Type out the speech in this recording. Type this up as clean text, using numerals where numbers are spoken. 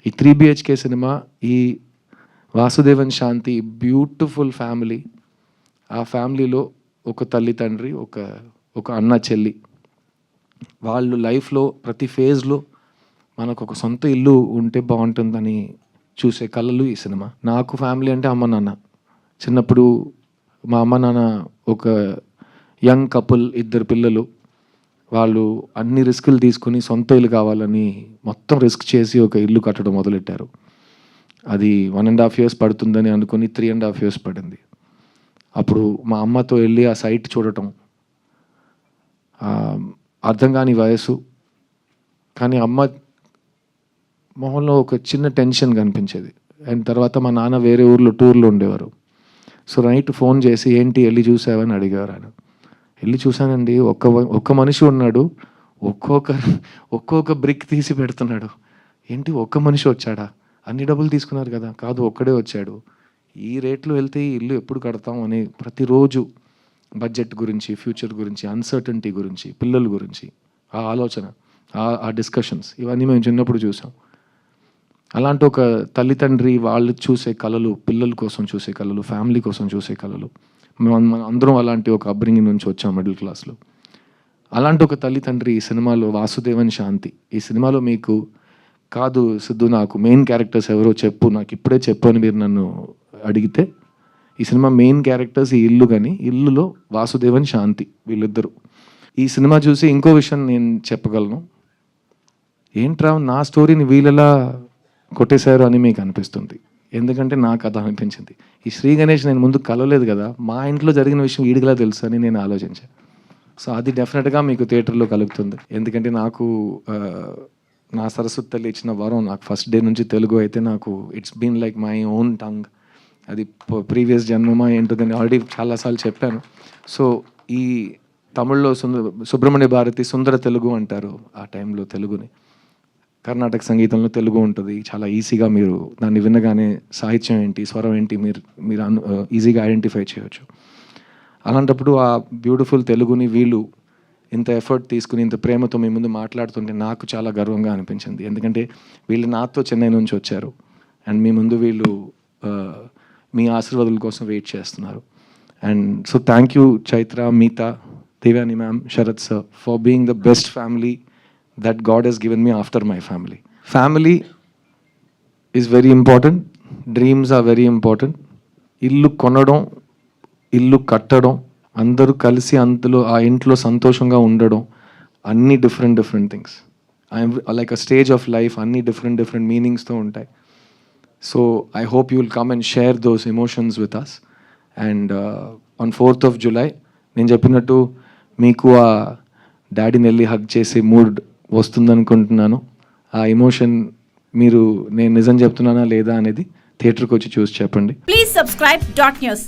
ఈ 3 BHK cinema, ఈ వాసుదేవన్ శాంతి beautiful family. ఆ ఫ్యామిలీలో ఒక తల్లి తండ్రి, ఒక అన్న చెల్లి, వాళ్ళు లైఫ్లో ప్రతి ఫేజ్లో మనకు ఒక సొంత ఇల్లు ఉంటే బాగుంటుందని చూసే కళలు ఈ సినిమా. నాకు ఫ్యామిలీ అంటే అమ్మ నాన్న. చిన్నప్పుడు మా అమ్మ నాన్న ఒక యంగ్ కపుల్, 2 పిల్లలు. వాళ్ళు అన్ని రిస్కులు తీసుకుని సొంత ఇల్లు కావాలని మొత్తం రిస్క్ చేసి ఒక ఇల్లు కట్టడం మొదలెట్టారు. అది 1.5 years పడుతుందని అనుకుని 3.5 years పడింది. అప్పుడు మా అమ్మతో వెళ్ళి ఆ సైట్ చూడటం, అర్థం కాని వయసు, కానీ అమ్మ మొహంలో ఒక చిన్న టెన్షన్ కనిపించేది. అండ్ తర్వాత మా నాన్న వేరే ఊర్లో టూర్లో ఉండేవారు. సో నైట్ ఫోన్ చేసి ఏంటి వెళ్ళి చూసావని అడిగారు ఆయన. వెళ్ళి చూశానండి, ఒక్క మనిషి ఉన్నాడు, ఒక్కొక్క బ్రిక్ తీసి పెడుతున్నాడు. ఏంటి ఒక్క మనిషి వచ్చాడా? అన్ని డబ్బులు తీసుకున్నారు కదా? కాదు, ఒక్కడే వచ్చాడు. ఈ రేట్లో వెళ్తే ఈ ఇల్లు ఎప్పుడు కడతాం అని ప్రతిరోజు బడ్జెట్ గురించి, ఫ్యూచర్ గురించి, అన్సర్టనిటీ గురించి, పిల్లల గురించి ఆ ఆలోచన, ఆ డిస్కషన్స్ ఇవన్నీ మేము చిన్నప్పుడు చూసాం. అలాంటి ఒక తల్లి తండ్రి వాళ్ళు చూసే కళలు, పిల్లల కోసం చూసే కళలు, ఫ్యామిలీ కోసం చూసే కళలు. మనం అందరం అలాంటి ఒక అప్బ్రింగింగ్ నుంచి వచ్చాం, మిడిల్ క్లాస్లో. అలాంటి ఒక తల్లి తండ్రి ఈ సినిమాలో వాసుదేవన్ శాంతి. ఈ సినిమాలో మీకు కాదు సిద్ధు, నాకు మెయిన్ క్యారెక్టర్స్ ఎవరో చెప్పు, నాకు ఇప్పుడే చెప్పు అని మీరు నన్ను అడిగితే, ఈ సినిమా మెయిన్ క్యారెక్టర్స్ ఈ ఇల్లు, కానీ ఇల్లులో వాసుదేవన్ శాంతి వీళ్ళిద్దరు. ఈ సినిమా చూసి ఇంకో విషయం నేను చెప్పగలను. ఏంట్రా నా స్టోరీని వీళ్ళలా కొట్టేశారు అని మీకు అనిపిస్తుంది. ఎందుకంటే నాకు అది అనిపించింది. ఈ శ్రీ గణేష్ నేను ముందు కలవలేదు కదా, మా ఇంట్లో జరిగిన విషయం వీడికిలా తెలుసు అని నేను ఆలోచించాను. సో అది డెఫినెట్గా మీకు థియేటర్లో కలుగుతుంది. ఎందుకంటే నాకు నా సరస్వతి తల్లి ఇచ్చిన వరం. నాకు ఫస్ట్ డే నుంచి తెలుగు అయితే నాకు it's been like my own tongue. అది ప్రీవియస్ జన్మమా ఏంటో దాన్ని ఆల్రెడీ చాలాసార్లు చెప్పాను. సో ఈ తమిళ్లో సుబ్రహ్మణ్య భారతి సుందర తెలుగు అంటారు ఆ టైంలో తెలుగుని. కర్ణాటక సంగీతంలో తెలుగు ఉంటుంది. చాలా ఈజీగా మీరు దాన్ని వినగానే సాహిత్యం ఏంటి, స్వరం ఏంటి మీరు ఈజీగా ఐడెంటిఫై చేయవచ్చు. అలాంటప్పుడు ఆ బ్యూటిఫుల్ తెలుగుని వీళ్ళు ఇంత ఎఫర్ట్ తీసుకుని ఇంత ప్రేమతో మీ ముందు మాట్లాడుతుంటే నాకు చాలా గర్వంగా అనిపించింది. ఎందుకంటే వీళ్ళు నాతో చెన్నై నుంచి వచ్చారు అండ్ మీ ముందు వీళ్ళు మీ ఆశీర్వాదాల కోసం వెయిట్ చేస్తున్నారు. And so thank you Chaitra, Meeta, Devyani ma'am, Sharath sir for being the best family that God has given me after my family. Family is very important. Dreams are very important. ఇల్లు కొనడం, ఇల్లు కట్టడం, అందరూ కలిసి అందులో ఆ ఇంట్లో సంతోషంగా ఉండడం, అన్ని different things. I'm like a stage of life, అన్ని డిఫరెంట్ మీనింగ్స్తో ఉంటాయి. So I hope you will come and share those emotions with us. And on 4th of July నేను చెప్పినట్టు మీకు ఆ డాడీని వెళ్ళి హగ్ చేసే మూడ్ వస్తుందనుకుంటున్నాను. ఆ ఎమోషన్ మీరు నేను నిజం చెప్తున్నానా లేదా అనేది థియేటర్కి వచ్చి చూసి చెప్పండి. Please subscribe .news